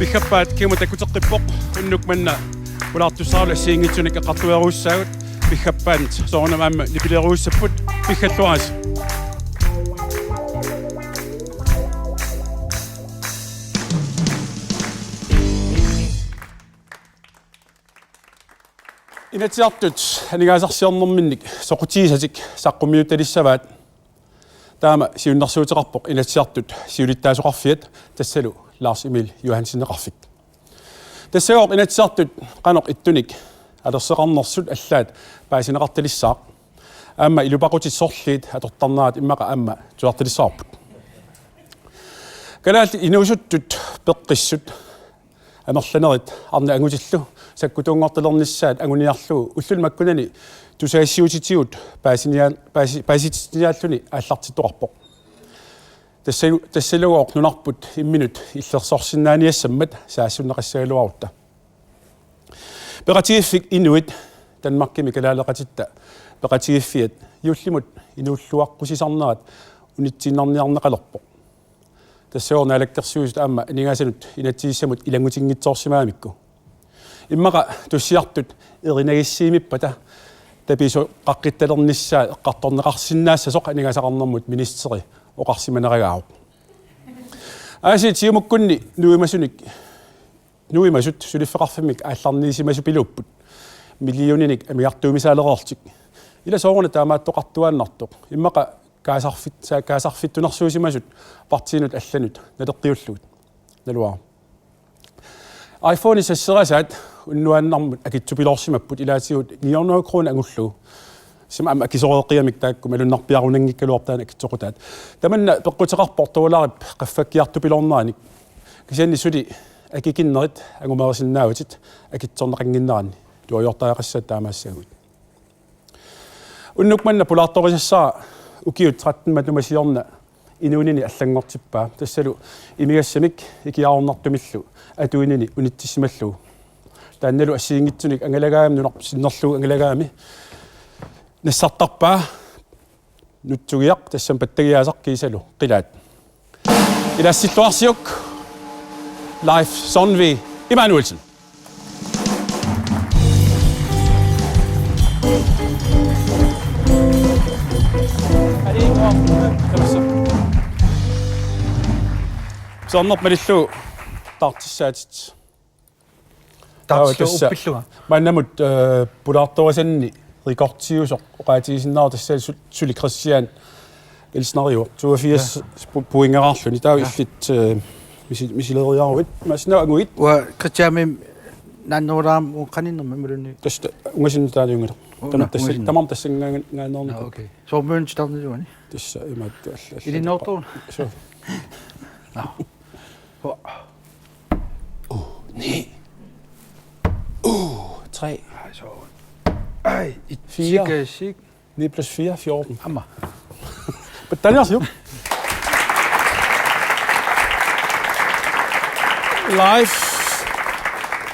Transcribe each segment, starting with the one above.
Bihappaat kiumutakuteqqipoq unnukmanna ulaartussaarla siingitsunik eqartueruussaagut bihappaanit soornamaamma nipileruussapput bihhalluaras Inatiartut anigaasarsiornerminnik soqutiisatik saqqummiuttalissavaat taama siunnersuuteqarpoq inatiartut siulittaasuqarfiat tassalu Lars Emil Johansen-eqarfik tassagooq inatiartut qanoq ittunik alerseqarnersut allaat paasineqartalissaaq aamma ilupaqutitsorliit atortarnaat immaqa aamma tuartalissaarput kalaat inuusuttut peqqissut amerlanerit arna angutillu sakkutuunngortalernissaat anguniarlugu ullulmakkunani tusaassiutitigut paasitiniaalluni aallartittoqarpoq tassalugoq nunarput imminut illersorsinnaaniassammat saassunneqassagaluarutta peqatigiffik inuit Danmarkimi kalaaleqatitta peqatigiffiat iullimut inuulluaqqusisarnerat unitsinarniarneqalerpoq tassagorna alakkersuusut aamma ningasanut inatigissamut ilangutinngitsoorsimaamikku immaqa tussiartut erinagissiimippata tapisu qaqqittalernissаа eqqartorneqarsinnaassasоq ningasaqarnermut ministeri oqarsimaneragaaq aasit siumukkunni nuimasut suliffeqarfimik aallarniisimasu pilupput millioninik amiartuumisaalерерtik ila sooruna taamaattoqartuaannartoq immaqa kaasarfittunersuusimasut partiinut allanut naleqqiullugut naluaa iPhone isserasaat unnuannarmut akitsupiloorsimapput ilaatigut 900 kroner angullugu sima am akisoreqiamik taakkum alunnarpiarunanngikkaluartaana akitsoqutaat tamanna peqqutеqarportuulaarip qaffakkiartupilornaanik kisanni suli akikinnerit angumerisinnaagutit akitsorneqanginnerani tuajortaaqassaat taamaassaagut unnukmanna pulaartorisassaa ukiut 13 matumasiorna inuunini allangortippaa tassalu imigassamik ikiaornartumillu atuinini unitsissimallugu taannalu assiingitsunik angalagaam nunarsinnerlugu angalagaami nassartarpaa nutsugiaq tassam pattagiaasarkiisalu qilaat ilaassittuarsiuk Leif Sonvi Emanuelsen Sonnermalillu tartissaatit tartissauppilluga maannamut pulaartorisanni rikortiusoq oqaatigisinnaar tassaal suli Christian ilsnariu 82 puingerarluni taa illit misileriaruit masnaaguit wa Christian nannoraam uqaninnerma mulunni tasta ungasintaaniungala tamam tassangaannerni okay so mønstarniluani tassa imaat ilinnortuun so ni 3 så ej 4 9 plus 4 14 hammer Bedanjasiuk Live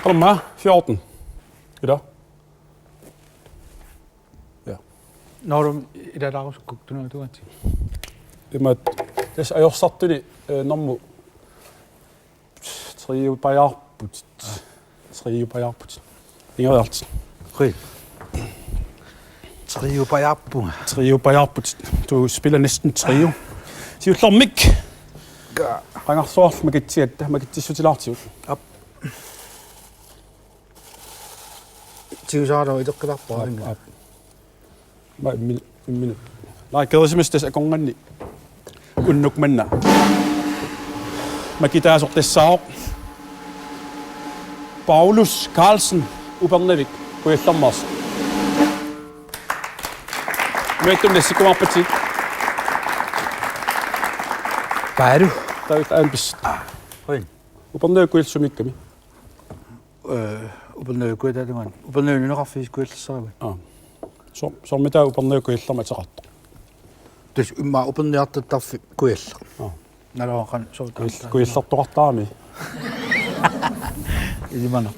Komma 14 Idag ja når du i det der skugte noget du anti imaat tas ajorsattuni nammu triupajarput ingervert triupajarput du spiller næsten trio siutlormik rangarsoorl makitsissutilaartigut op tiusaaru ideqqilarpaa op minut laikerisimistas akonganni unnukmanna makitaasortassaaoq Paulus Carlsen Upernavik Kuillarmars Møttum nessikumarpatit Bairu taut bis Hoin Upernavik kuilsumikkami Upernavik kuitaluan Upernavik nunaqarfis kuillersaava so mitä Upernavik kuillarmataqarta tus umma Upernavik kuiller naloqan so kuillartoqartaami Ilimana.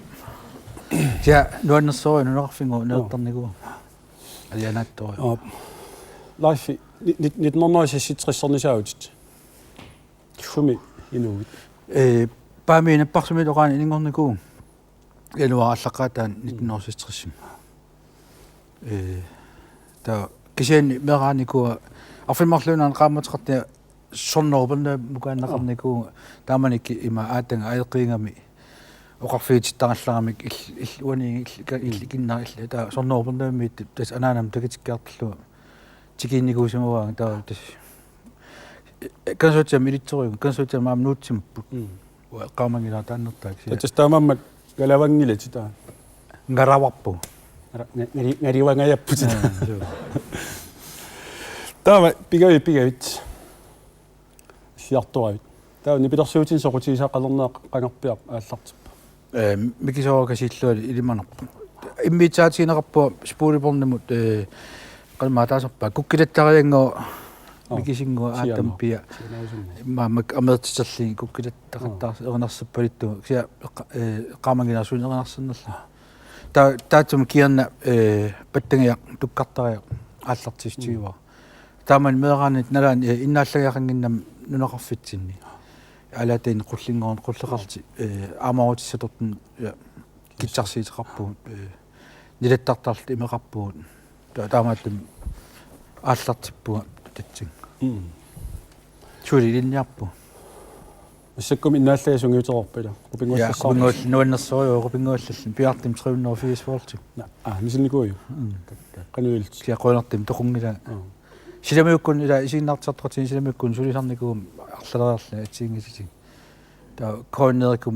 Ja, nuannersoa nunarfingu neuttarnigu. Alianattoi. Life 1960-sernisaagut. Fumi inuut. Paamine parsumiloqaani iningorniku januaraallaqaataan 1960 ta kisian meraaniku arfimarluunaan qaammataqartia sornorupana mukaannaqarniku taamanik ima aatanga aeqiingami oqarfiitittaqallarmik illuani illikinna illa ta sornorupanaammi tas anaanam takitikkaartallu tikiinnikuusimuvaanga ta tas kansuutiam ilittorigu kansuutiam maam nuutsimpu qaamangila taannertaak tas taamammat galavangilati taa ngaravarpu ngariwangajapputi taama pigavit siartoravit taa nipilersuutin soqutiisaqalerneaq qangerpiaq aallartippa mikisoorakasiilluali ilimanerpu immiitsaatiineqarpua spuulipornimut qalmaataasarpaa kukkilattariangoo mikisingua aatampia maamak amertiterli kukkilattaqattaars erinarsapalittu sia qaamanginaasuun erinarsannerla taatum kianna pattangiaq tukkartariaq aallartistiuva taaman meeraanit nalaan innaallagaqanginnam nuneqarfitsinni алаатин qullingoon qulleqarti аамаруутиссаторпун китсарсиитеқарпугут нилаттартарлут имеқарпугут таамааттум ааллартиппуга татсин чулилинниарпу иссаккум иннааллагасунгиутерорпила qupinguull nuannersorio qupinguullallin piartim 380 мисинникуйу кануилт киақуинартим тоқунгила силамиуккун ила исигнартартратин силамиуккун сулисарникуум арлалерла атсиингисисиг таа кооннерикум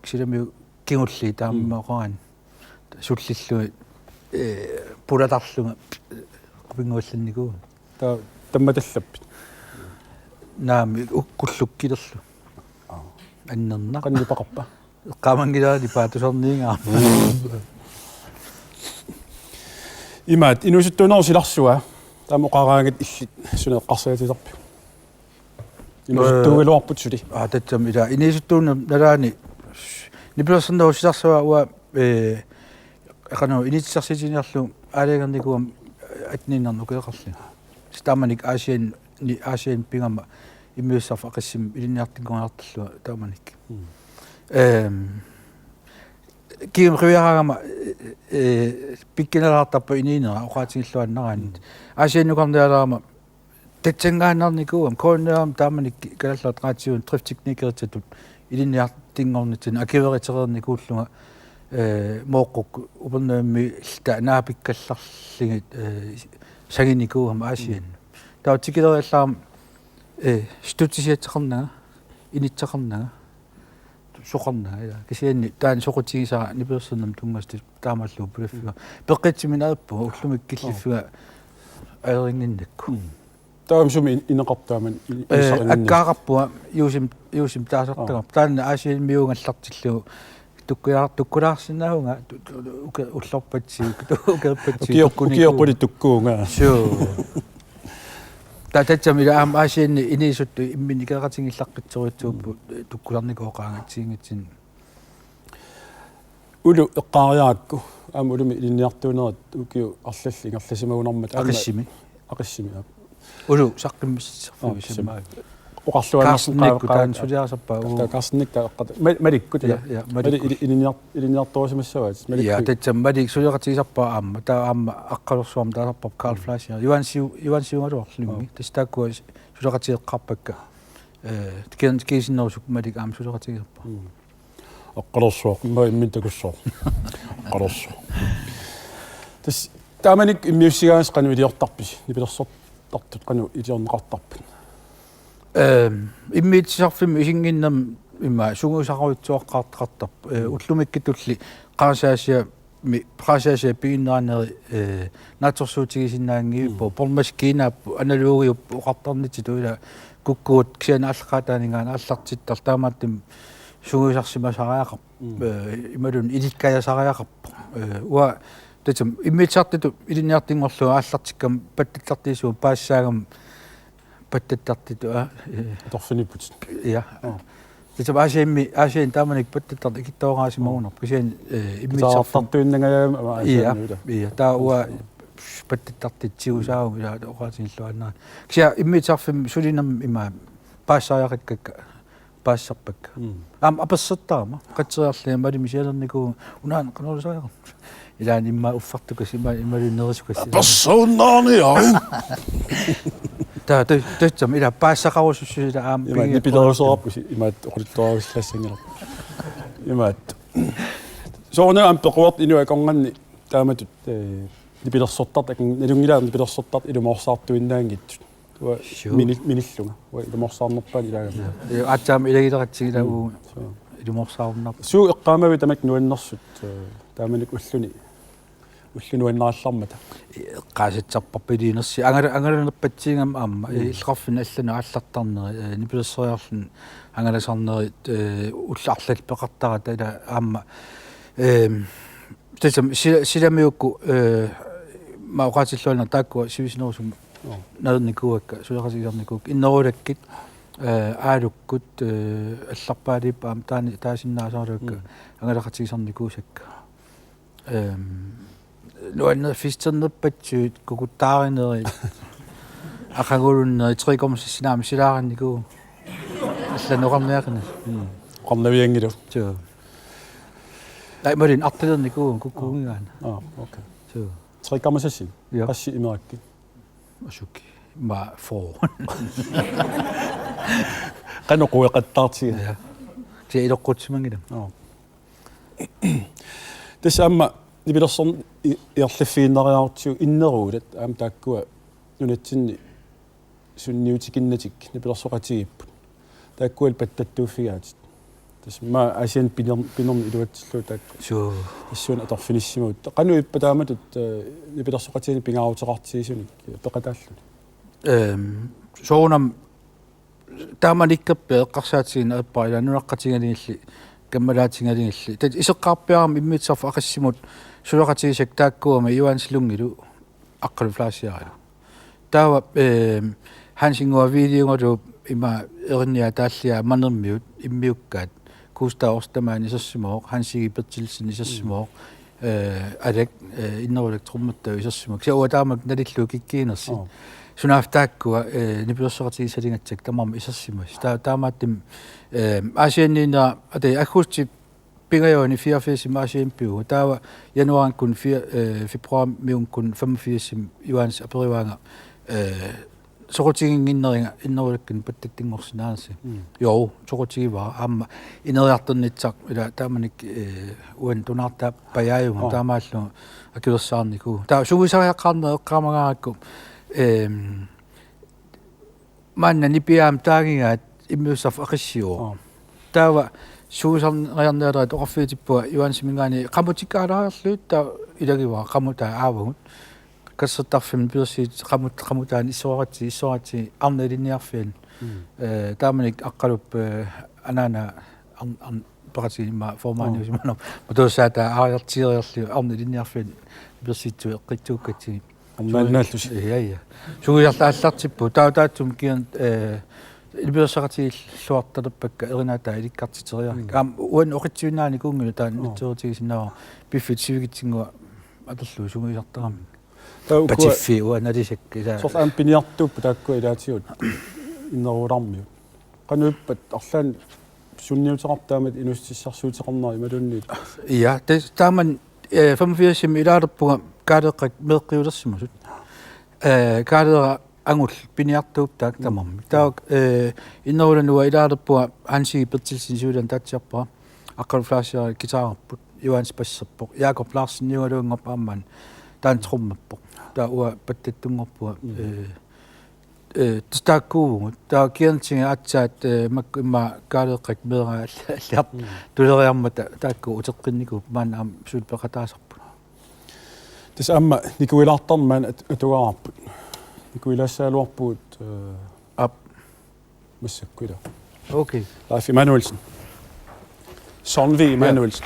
силамиу кингулли тааммаоқаран суллиллуи пулатарлунга qupinguullannikuu таа тамматаллаппит наами уккуллуккилерлу аннерна каннипақарпа qaamangilаани паатусорниингаа имаат инусуттуунерсиларсуа таамоқараагат иллит сунеққарсаатисарпи инусуттуугилуарпут сули татсам ила инисуттуунна налаани нипилерсернеру силарсуа уа эқану инитсарситиниарлу аалиагерникуам атниннарну кеэқарли стаманик асиан пингама иммиуссарф ақиссим илинниартингуаарталлуа тааманик ким ривиарагама пиккиналаартарпа иниинера оqaатингиллуаннараанит асианнукарниалаама татсангааннарникуам кооннеам тааманик калаллаат qaatiun трифтикникеритсатут илинниартингорнитсин акиверитерерникууллунга mooqquk upernaammi ilta naapikkallarligit saginnikuuam aasian tautikileриаллаам стутисиатсеқарнага инитсеқарнага соқарнага кисианни таан соқутигисара нипиерсернам тунгасти таамаллуу пулаффига пеққитсимин ааппу уллумик киллиффига аерингиннакку таамсуми инеқартааман аккаараппуа юусим таасартагар таанна аасиан миунгаллартиллуу tukkulаарsinnaunga ullorpatsiu ukerpatsiu ukioquli tukkuunga suu tatsamila aam aasianni inisuttu imminikeratingillaqqitsoritsuuppu tukkularnikuoqaangatsiingitsin ulu eqqaariaakku aam ulumi ilinniartuunerat ukiu arlallinga arlasimagunarmat aqissimi ulu saqqimmiссерфуи самаа oqarluannersin taan suliarsarpaa kaarsinnik taaqqa malikku tala iliniartoosimassavaat ja tatsam malik suliaqatigisarpaa aamma taa aamma aqqalersuam taasarpap Karl Fleischer Yuansiungaluarlungi tastaakku suliaqatigeqqarpakka kiisinnerusuk malik aam suliaqatigisarpaa aqqalersuaq ma immintakussoo aqqalersu tas taamanik immiussigaas qanu iliortarpis nipilersortartut qanu iliorneqartarput иммиитсарфим исингиннам имма сугусаруитсуаққартартарп уллумиккитулли qaasaasia пигиннеранери нааторсуутигисиннаангииппо пормаскиинааппу аналуугиуппу оқартарнити туила куккуут ксиана аллақаатаанигаана аллартиттар таамааттим сугусарсимасариақарп ималун иликкаясариақарп уа татам иммиитсартиту илинниартингорлуа ааллартиккам паттиллартиисуу паассаагам паттаттартиту торфиниппут я тэтэ асиан тааманик паттаттарт икиттаораасимагунар кисиан иммитсартартуиннагаама я таа уа паттаттартитсигусаагу илаа оqaатингиллуаннаа кися иммитсарфим сулинам има паассариақиккакка паассарпак апассаттаама қатсериарлиа малимисиалернику унаан канорусаага илаан имма уффартукас ималуннерисукас Personalia. тэтсам ила паассақарусуссуила аам Имат пилерусоорпус имат оритторавиллассангила. Имат. Соона ампеқуарт инуакорнганни тааматут нипилерсортарт акин налунгилаа нипилерсортарт илумоорсаартуиннаангит. Туа миниллунга. Уа илумоорсаарнерпаани илагама. атсаам илагилератсигилау илумоорсаарнар суу эққаамави тамак нуаннэрсут тааманик уллунуаннааллармата qaasitserparpiliinersi angalanерпатсиингам аама иллеқарфин аллану ааллартарнери нипилерсериарлун ангаласарнерит уллаарлал пеқартарата ила аама тэсэм силамиукку маоқатиллуана таакку сивисинерусум наерникуакка сулеқасигерникук иннерулаккит аалуккут алларпаалип аам таани таасиннаасаалукка ангалақатигисарникуусакка нуаннер фистернерпатсуут кукуттааринери акагулуннери трикомсинаами силаараннику алланеқарниақина қорнавиангилу тоо лаймарин артилернику куккуунгаана окей тоо трикамасасин қасси имеракки асуки ма фо каноқуеқаттаартига тээ илоққутсимангила тасаама нипилерсорн иерлаффииннериаартиу иннеруулат аам тааккуа нунатсинни сунниутикиннатик нипилерсоқатигиппут тааккуал паттаттууффигаатит тасма асиан пинерни илуатсиллуу таакку суу иссуун аторфиниссимаут кану иппа тааматут нипилерсоқатигини пингаарутеқартигисуник пеқатааллу соонам тааманиккаппе эққарсаатигин аппаила нунаққатигалиилли каммалаатингалиилли тат исеққарпиарам иммитсарф ақассимут сулеқатигисак тааккуама юанслунгилу аққалуфлаасиаралу таава хансингуа видеонгору има эрниа тааллиа манермиут иммиуккаат кустаорстамаани исерсимоо хансиги пертилсин исерсимоо алек иннерулек трумматтау исерсимоо ксауа таамак налиллу киккиинерси сунафтааккуа нипилерсеқатигисалингатсак тамарма исерсимас таамааттим асианнина ате аккусти пингайони 84 маасиимпиу таава януаркун фебруар миункун 85 юанс апериваанга сокотигингиннеринга иннерулаккин паттаттингорсинааси ёо сокотигива аама инериартернитсақ ила тааманик уан тунаарта паяаюнга таамааллу акилерсаарнику таа сугисариаққарнер эққамагааракку манна нипиаам таагингаат иммиусаф ақиссиуо таава суусарнериарнеалерат оқарфиитиппуа юансимингаани қамутиккаалаарлуут таа илагива қамута аавагут кассаттарфим пирсит қамутаани иссоратти арнелинниарфиан тааманик аққалуп анаана пеқатигимма формааниусиманер матуусаата аариартиериарлу арнелинниарфиан пирситту эққиттууккати амнааллус я сугиарлааллартиппу таатаатсум киан илбиерсақатигиллуарталерпакка эринаатаа иликкартитериарик аам уан оқитсиунаани куунгилу таан нитсуутигисиннаа пиффит сивигитсингуа атерлу сугиартарами патиффи уаналисак иса сорт аам пиниартууппу тааккуа илаатигут иннерулармиу кануиппат арлаан сунниутеқартаамат инустиссарсуутеқарнери ималунниит я тааман 85 илаалерпуга каалеққат меэққиулерсимасут каалера ангул пиниартууп таак тамарми таак иннерулануа илаалерпуга хансиги пертилсин суулан таатсиарпара аққалуфлаасиари гитаарпут юанс пассерпоқ Jakob Larsen нуалуунгоп аамман таан труммаппоқ таа уа паттаттунгорпуа тстаккуугут таа киантинга атсаат макку имма каалеққат меэра аллиар тулериармата таакку утеққинникуп маана аам сулпеқатаасарпут тас аама никуилаартармаан атугаарпут никуилаассаалуарпуут ап массаккуила окей Leif Emanuelsen Sonvi Emanuelsen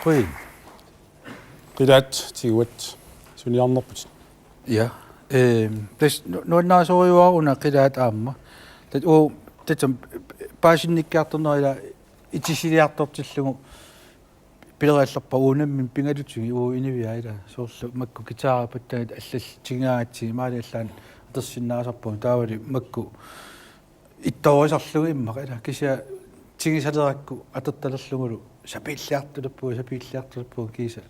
Queen Qidaat tiguat suniarnerput ja des nuannaasoriuaruna qilaat aamma tat u tatam paasinnikkaartornerila itisiliartortillugu пилериалларпа уунаммин пингалутиги уу инивиаила соорлу макку гитаарапаттагит аллал тингаатси маалиаллаан атерсиннаасарпу таавали макку итторисарлуги иммақила кися тигисалеракку атерталерлугулу сапииллиартулаппу киса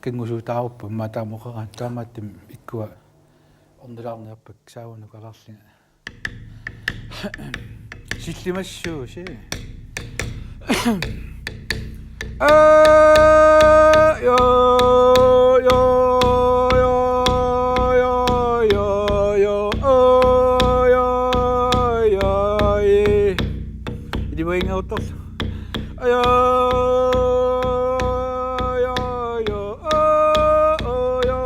кангусуу тааруппа маатаамоқаран таамааттим иккуа орнилаарниарпак саавунук аларлинга силлимассууси yo yo yo yo yo yo yo yo Idi mo inga utos yo yo yo yo yo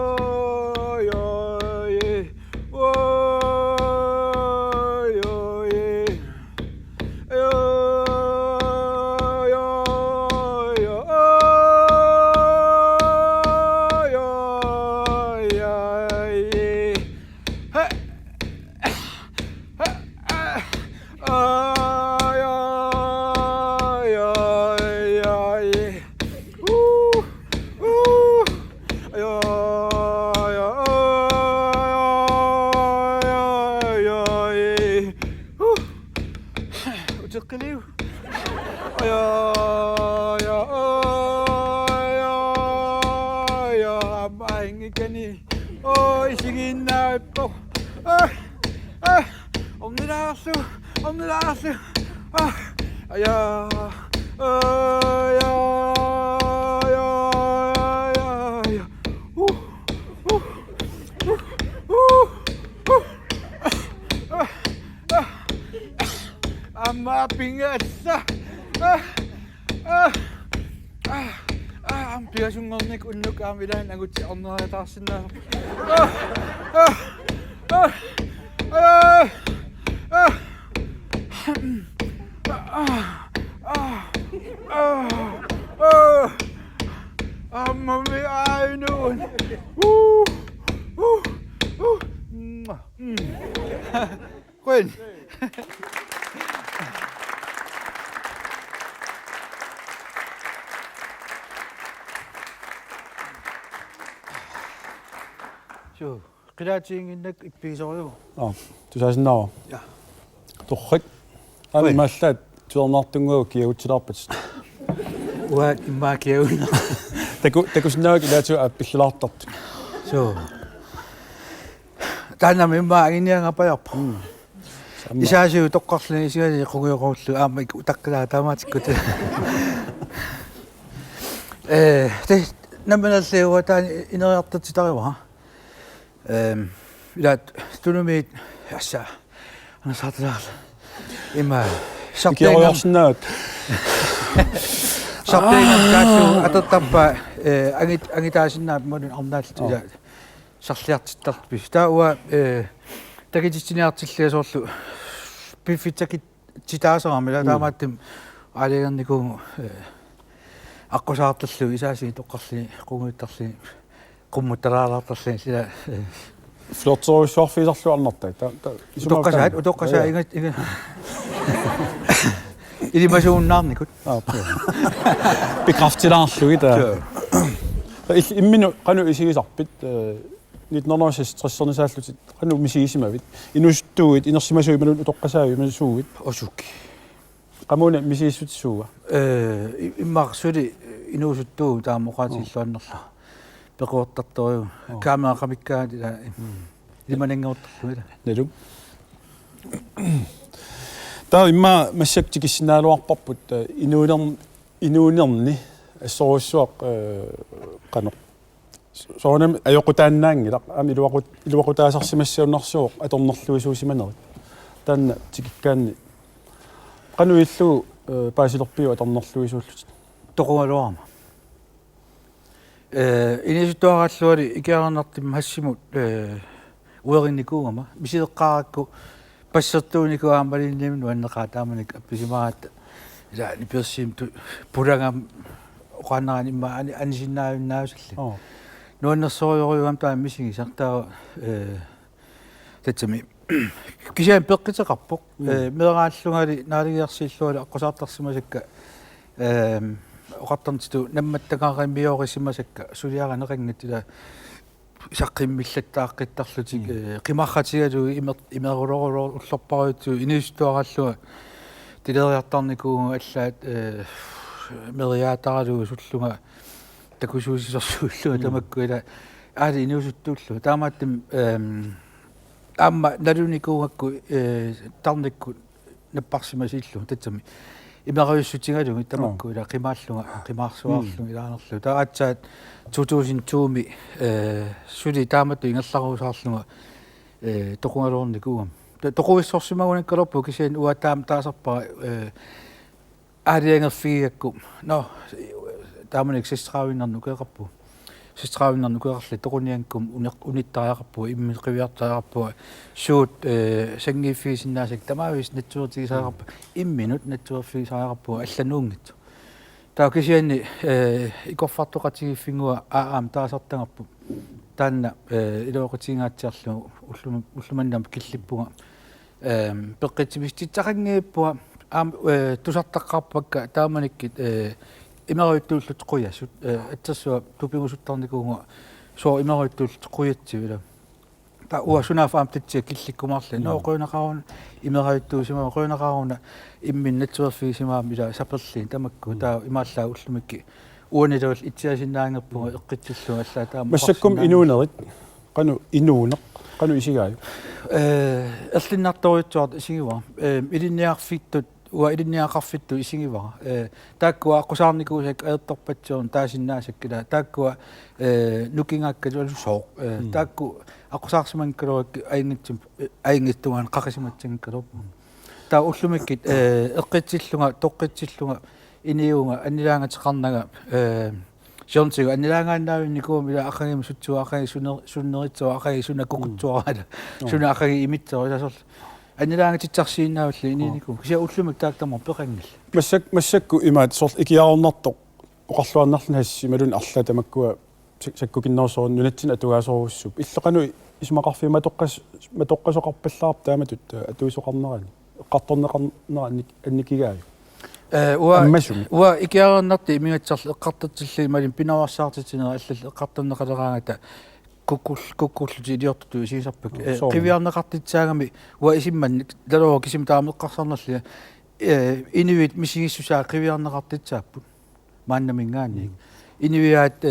Utakliw. Amaing ikani. Isigin na po. Om nilaso. Amma pingasa. Ang pinasungolnik unok amilan ang utsi ono tasin na. Mami ay noon. Quen. Jo, qilaatingиннак иппигисориу. Тусаасиннаа. Ja. Торрик. Ами маллаат туернаартунгуу киагутсилаарпат. Уа иммаакиауна. Такусиннаак илаату аппиллаартарт. So. Таанами иммаагиниангапаярпа. Исаасиу тоққарлини сигаси қугуйоқорлу аама ик утаққилаа таамаатиккут. Тэ наманаллеуа таан инериартатитариуа. Илаат тунумит асса анасааталаа има Киагуйарсинаат. Сартенгам таасу ататтарпа агитаасиннаап модун арнаалтила сарлиартиттарпи тауа такитиниартиллиасоорлу пиффитсакит титаасарамила таамааттим алиерникуу аққусаарталлу исааси тоққарли қунгуиттарли qummuttaraalaartarli sila флорторисуарфисарлу арнартай та утоққасаа инга илимасууннаарникут bekræftelaarlugi та иммину qaну isиgisarpit 1960 сааллутит qaну мисигисимавит инустугит инерсимасуималу утоққасаавимасуугит осуки qamuna мисигиссутиссууга иммарсули инуусуттуу таамоқаатиллуаннерла пеқуортарториу камеақамиккаат илиманангеортарлуила налу таа имма массактикиссинааluarparput инуунерни ассоруссуақ қано соонам аёқутааннаангила ами илуақутаасарсимассиуннарсуоқ аторнерлуисуусиманерит таанна тикиккаанни қано иллу паасилерпиу аторнерлуисууллут тоқуалуарма инисуттуарааллуали икиарнартим хассимут уеринникуугама мисилеққаракку пассертууникуаам малинним нуаннеқаа тааманик апписимаат илаани персим пулангам оқаннаани имма анисиннаавиннаасалли нуаннерсориориуам таам мисиги сартаа татсами кисаан пеққитеқарпоқ мерааллунгали наалигиарсииллуали аққусаартарсимасакка oqartarnitu nammattaqaaqimmiorisimasakka suliaraneqangatila isaqqimmillаттааққиттарлутик qimарратигалу имерулорулор уллорпарууту инистуараллуга тилериартарникууга аллаат мериаатаралугу суллунга такусуусисерсууллуга тамаккуила аали инуусуттууллу таамааттим амма налуникуугакку тарникку наппарсимасиллу татсами имериуссутингалугу тамаккуила qimааллунга qimаарсуаарлу илаанерлу таатсаат 2002ми сули тааматту ингерларусаарлунга тоқунгалуорникуугам тоқуиссорсимагунаккалорпу кисиан уатаам таасарпара аалиангерфигиакку но тааманик систраавиннарну кеқарпу систраавиннарну кеқарлу тоқунианкум униттариақарпу иммиқивиартариақарпу суут сангиффигисиннаасак тамаавис натсуертигисариақарпу имминут натсуерфигисариақарпу аллануунгитсу таа кисианни икорфартоқатигиффингуа аам таасартангарпу таанна илоқутингаатсиарлу уллуманнам киллиппуга пеққитсимиститсақангииппуа аам тусартаққарпакка тааманиккит имеруйттууллут қуясут атсассуа тупигусуттарникууга соо имеруйттууллут қуятсивила та уа сунаф аамтитсиа килликкумаарлу ноқуинақарун имеруйттуусима қуинақаруна имминнатсуерфигисимаам ила саперлин тамакку таа имааллаа уллумикки уанилуул итсиасиннаангерпуга эққитсиллуга аллаа таама массаккум инуунерит кану инуунеқ кану исигааю эрлиннарторуйутсуарт исигива илинниарфиттут уа илинниақарфитту исигива тааккуа аққусаарникуусак аерторпатсуун таасиннаасаккила тааккуа нукингааккалу соо таакку аққусаарсиманкалуак аингиттугаан қақисиматсингкалорпу таа уллумиккит эққитсиллунга тоққитсиллунга иниунга аннилаангатеқарнага жонсига аннилаангааннаавинникуум ила ақагим сутсуа ақаги суннеритсуа ақаги сунаккукутсуарала суна ақаги имитсоо исасерл аннилаангатитсарсииннаавалли ининикум кися уллумик таактамар пеқангил массакку имаат сорл икиарнартоқ оқарлуарнарлун хасси малун арла тамаккуа саккукиннерсоорн нунатсин атугаасоруссуп иллеқану исмақарфи матоққасоқарпаллаарп тааматут атуисоқарнерани эққарторнеқарнерани анникигааю уа икиарнарти имигатсарл эққартатсилли малин пинаварсаартитинера аллал эққартарнеқалераангата куккуллути илиортуту исисарпак қивиарнеқартитсаагами уа исимман далоо кисим таамеққарсарнерли инивит мисигиссусаа қивиарнеқартитсааппут мааннамингаанник инивиаат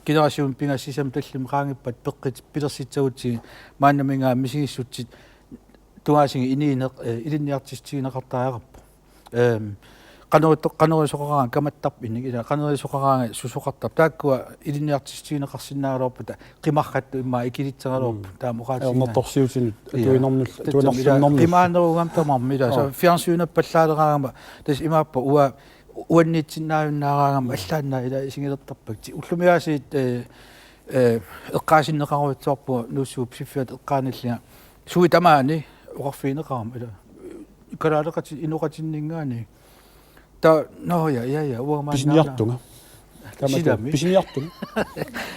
генерасиун пингассисам таллим qaangippat пеққит пилерситсагутси мааннамингаа мисигиссутсит тугаасинги иниинеқ илинниартистигинеқартаариақарпу qanurisuqaraanga kamattарпинник ила qanurisuqaraanga susuqartap taakkuа илинниартистигинеқарсинаагалуарпута qimарратtu имма икилитсералуарпу таамоqaатигина ернэрторсиутинут атуинарнул qimaaneruugam tamarmila so фиарсуунаппаллаалераангама тас имааппа уа уаннитсиннаавиннаараангама аллааннаа ила исигилертарпакти уллумиаасиит эққаасиннеқаруутсуарпу нуссууп сиффиат эққааниллиа суи тамаани оқарфиинеқарама ила икалаалеқати инуқатиннингаани та ноя уамаа писниартунга тамата писниартунга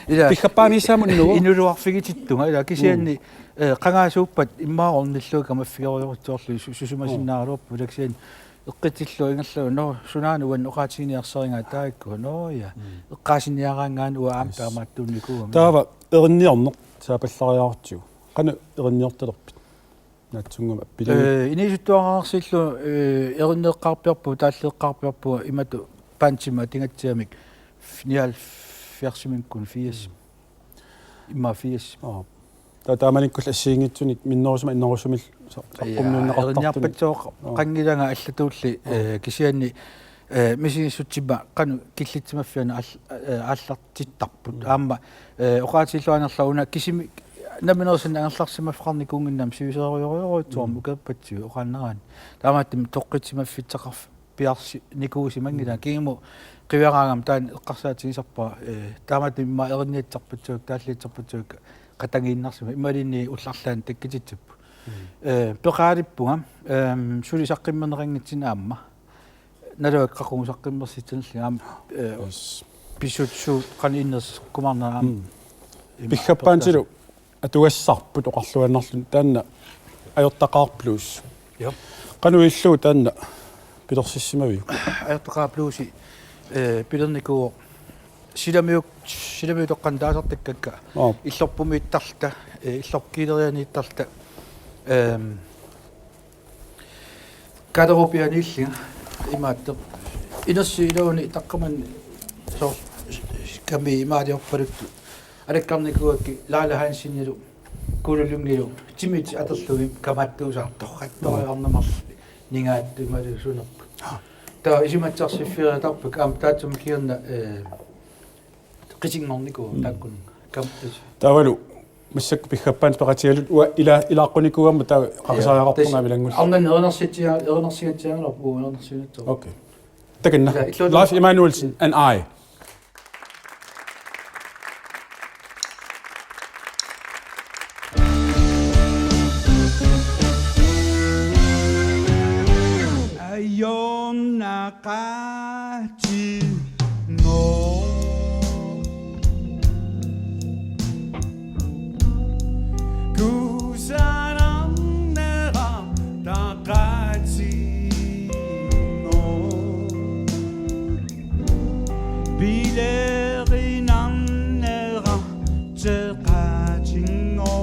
ила пихаппаанисаамун нугу инулуарфигититтунга ила кисианни qangaasuuppat иммааорниллуга камаффигориортуорлу сусумасиннаагалуарпу лаксиан эққитиллу ингерлу но сунаану оқаатигиниарсерингаа таакку ноя эққаасинниараангаан уа аам таамааттуунникуга таава еринниарнеқ саапаллариаартигу қана еринниарталерпит натсунгама пилу инисуттуараарсиллу ериннеэққарпиарпу тааллеэққарпиарпу имату панчима тингатсиамик финиал ферсиминкун фиас имма фиас тааманиккул ассиингитсуник миннерусма иннерусумил саққумнууннеқартартуни қангиланга аллатуулли кисианни мисигиссутсима қану киллитсимаффиана ааллартиттарпут аама оқаатиллуанерлауна кисими наминерсин ангерларсимаффарникуунгиннам сивисериориоруутсуарму каппатсиу оқааннераани таамааттим тоққитсимаффитсақарф пиарси никуусимангила кигиму қивиараангам таан эққарсаатигисарпа таамааттим имма еринниатсарпатсуак тааллиатсарпатсуак қатангииннарсима ималинни улларлаан таккититсаппу пеқаалиппуга сулисаққиммернеқангитсинаамма налуаққақугусаққиммерситсаналли аама писутсуу қанииннерс кумарнераама пиххаппаантилу атугассарпут оқарлуаннарлун таанна ajortaqaarpluus qanu illuu taanna pilersissimavi ajortaqaarpluusi Pilerniku silamiuk toqqantaasartakkakka illorpumi ittarta illorkiileriani ittarta kadarupianiillinga imaatte inersiiluuni taqqaman so kami imaadiorpaluttu alakkarnikuakki laalahaansinnilu kululungilu timit aterlugim kamattuusaartorrattoriarnamarli ningaattumalu sunerpu ta isimatsarsiffieritarpuk aam taatsumikiерна qisingorniku taakkun kamtus Tavalu missakku piggappan paqatialut ua ilaaqqunikugam ta qaqsaaqarpunga milangul. Arnan ernersigatsiangerlorpu ernersigatso. Okay. Takinna. Lars Emanuelsen and I. Ayonaqati no kusanannera taqati no bilerinannera teqati no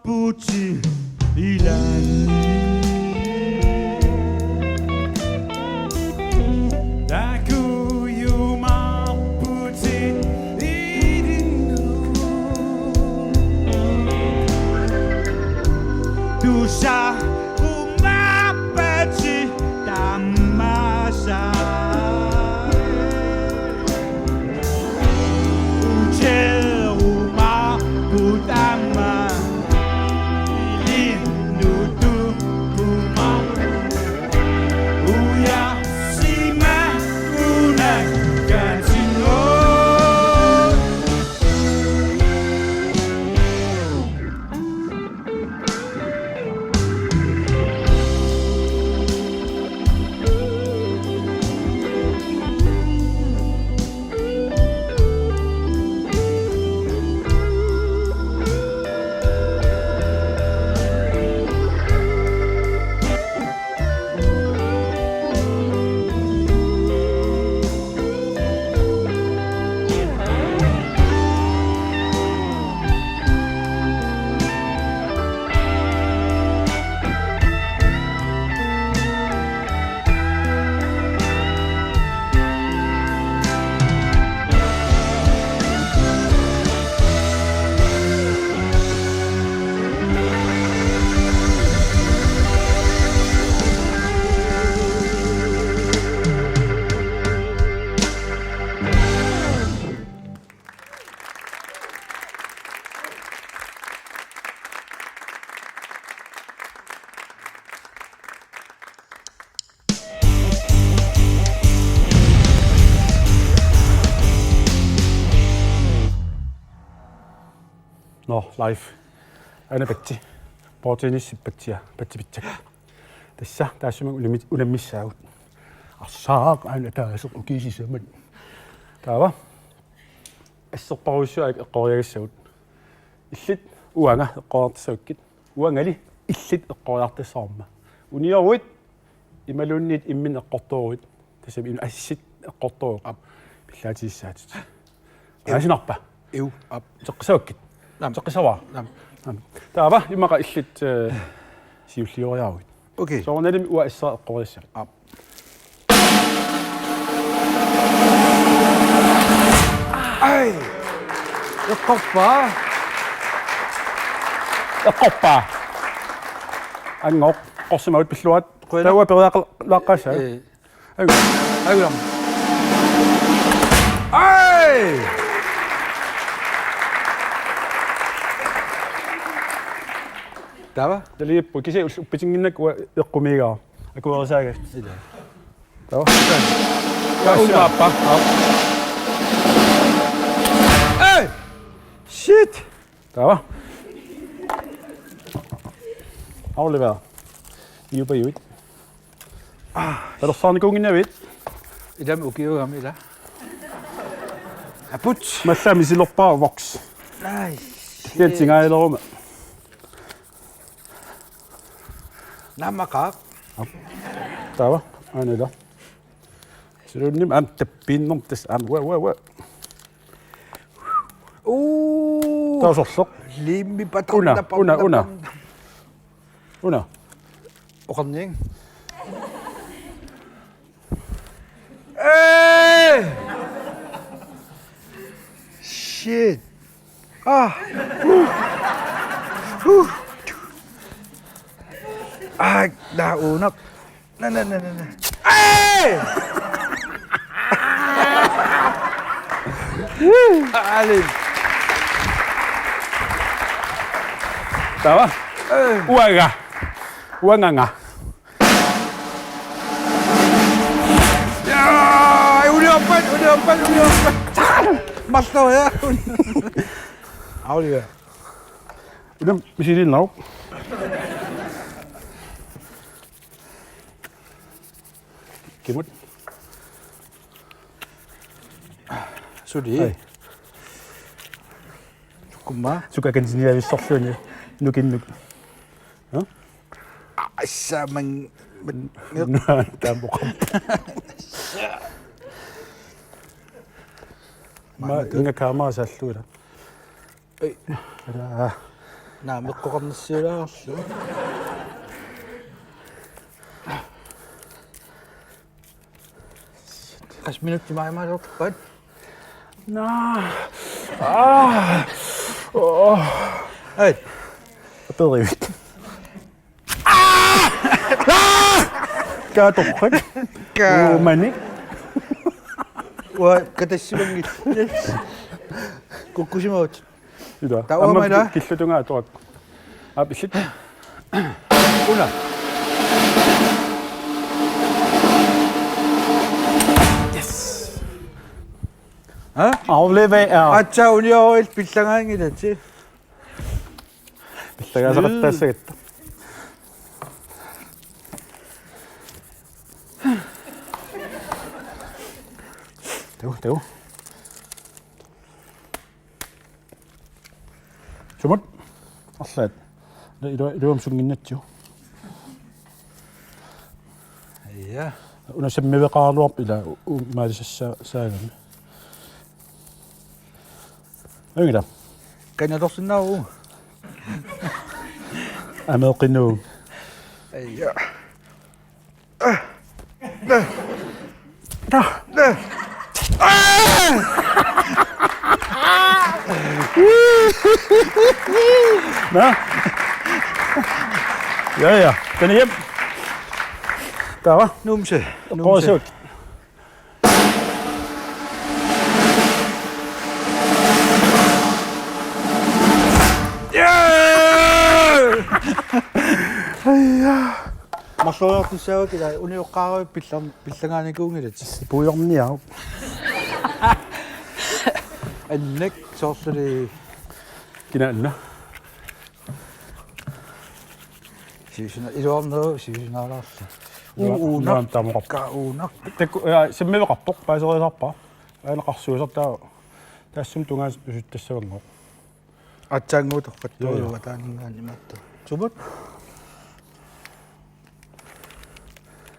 Puti ilani Daku yuma puti idinu Dusha uma peti tamasa Uceruma putama No, live. Aina patti. Portenis pattia, patti pittak. Tässä taassuman ulemmissaut. Arsaaq aina taasu ukisisammat. Taava. Assorparussua eqqoriagissagut. Illit uanga eqqorartissaukit. Uangali illit eqqoriartassaarma. Unioruit imalunnit immin eqqortoruit. Tasam in assit eqqortoruq. Pillaatiissaatit. Asinarpa. Iu ap. Teqqisaukkit. Teqqisavaa. Taava imaqa illit siullioriaruit. Okay. Så nalim ua issa eqqoriassat. Ap. Ai. Eqqorpa. Eqqorpa. Angoq qorsumaut pilluat. Taua periaqlaqqasa. Ayam. Ai. Tawa? Talippu kise uppitinginnak ua eqqumiigaa. Akuerisaagas. Tawa. Unaappa. Hey! Shit! Tawa. Aflever. Iupa iuit. Talersaarnikuunginnavit. Idam ukiugam ila. Aput. Massami silorpaa vox. Ai. Tiatsingaaileruma. Namaqaq. Tawa. Aina. Sirunnim am tappiinnerm tas am wa. Tausorleq. Limmi patak. Una. Oqarning. Hey! Shit. Ah. Ah, dah unak. Nah. Hey! Alim. Tawa. Uanganga. Ya, udah empat. Mas tau ya. Aulia. Udah mesti nau. Kimut. Sudi. Kumma. Suka kan sini habis sorsunya. Nukin. Hah? Asa man Tambok. Inga kama salluura. Ei. Ada. Nah, meqqornissila. Kas minut mai rokkat. Nah. Ei. Beterivit. Kaatokhat. Manik. Wa katassibangit. Kukusimaut. Ida. Tawa mai da. Killutunga atuat. Isit. Una. Ha? Afleve Atsa unioil pillangaangilati. Pillagaasaqattaassagat. Teu. Sumut. Allat. Iduam sunginnatju. Iya. Una semmeveqaaluarp ila maalisassa saagan. Angida. Kanya dorsinnau. Ameqinu. Iya. Na. Ja. Kan hjem. Tawa. Numse. Qorsut. Maslortissawa kila unioqqaarui pillangaanikuungilati. Puyorniau. Annek sorsuli Kinaalna. Siisuna iluarneruu siisunaalaarla. Naam tamoqap. Kauunak. Tekku semmeveqarpoq paaseriisarpa. Ailaqarsuusartaa taassum tungaas pysyttässavangoo. Atsaanguutorpattuuruga taaningaanimattu. Sumut.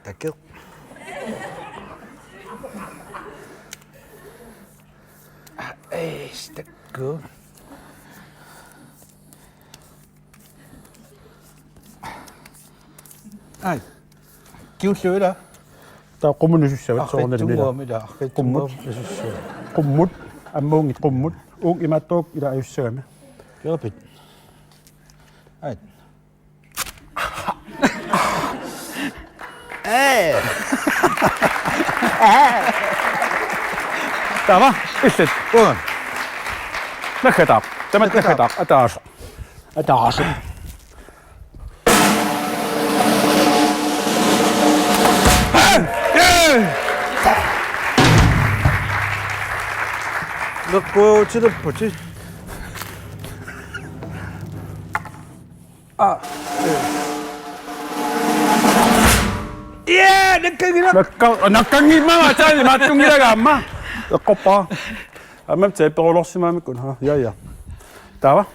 Takil. Stakku. Ai. Kiussuila. Taa qumunusussavit soornalmila. Arrittunguamila arrittunguam nasussuula. Qummut ammuungit qummut uung imattuuk ila ajussagami. Kirpit. Ai. Tama issit. Kuun. Nakhetaq. Tamat nakhetaq ataas. Ataas. Nakku tilapputi. Nakkangimma taali mattungiraga amma. Eqqoppa. Amma tseperolorsimaamikkun ha. Ja. Tava.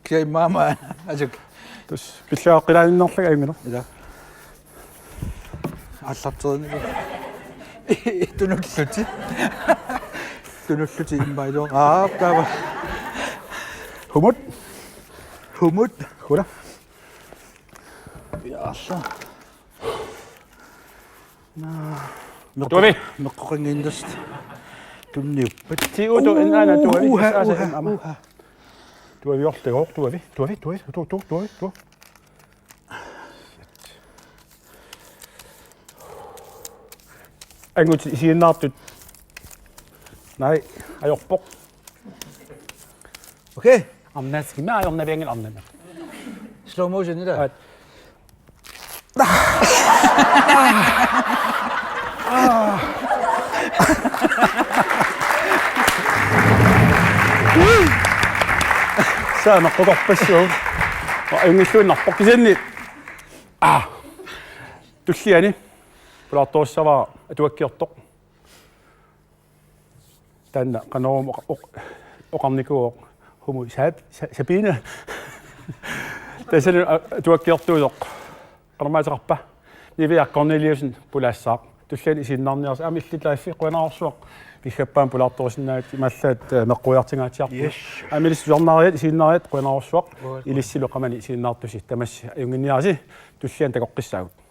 Kiai mama ajuk. Tus pillaaqilaannerlaga aimina. Ila. Allarterni. Tunulluti. Tunulluti imbaidor. Tava. Humut. Humut. Hula. Yaassa. Tuovi. Meqqoqinginnast. Tunniuppat. Tiutu enana tuovi. Asa amma. Tuovi ortegor tuovi. Tuovi. Angut siinnaartut. Nej, ajorpoq. Okay. Amnaski ma ajornaviangil arnama. Slow motion ida. Saa naqqoqorpassuug. Angilluinnarpoq kisanni. Tulliani. Pulaartuussavaa atuakkiortoq. Tanna qanorum oqarnikuuq humu Sabine. Tasal atuakkiortuusoq. Qarmaasaqarpa. Nivia Corneliusen pulaassaaq. Tullani isinnarniars amillitlaaffi quinaarsuaq. Piggappaan pulaartuusinnaat imallat meqquiartingaatiarpu. Amilis jornaariat isinnariat quinaarsuaq. Ilissilu qamani isinnartusi tamas ayunginiarsi tullian takoqqissaagut.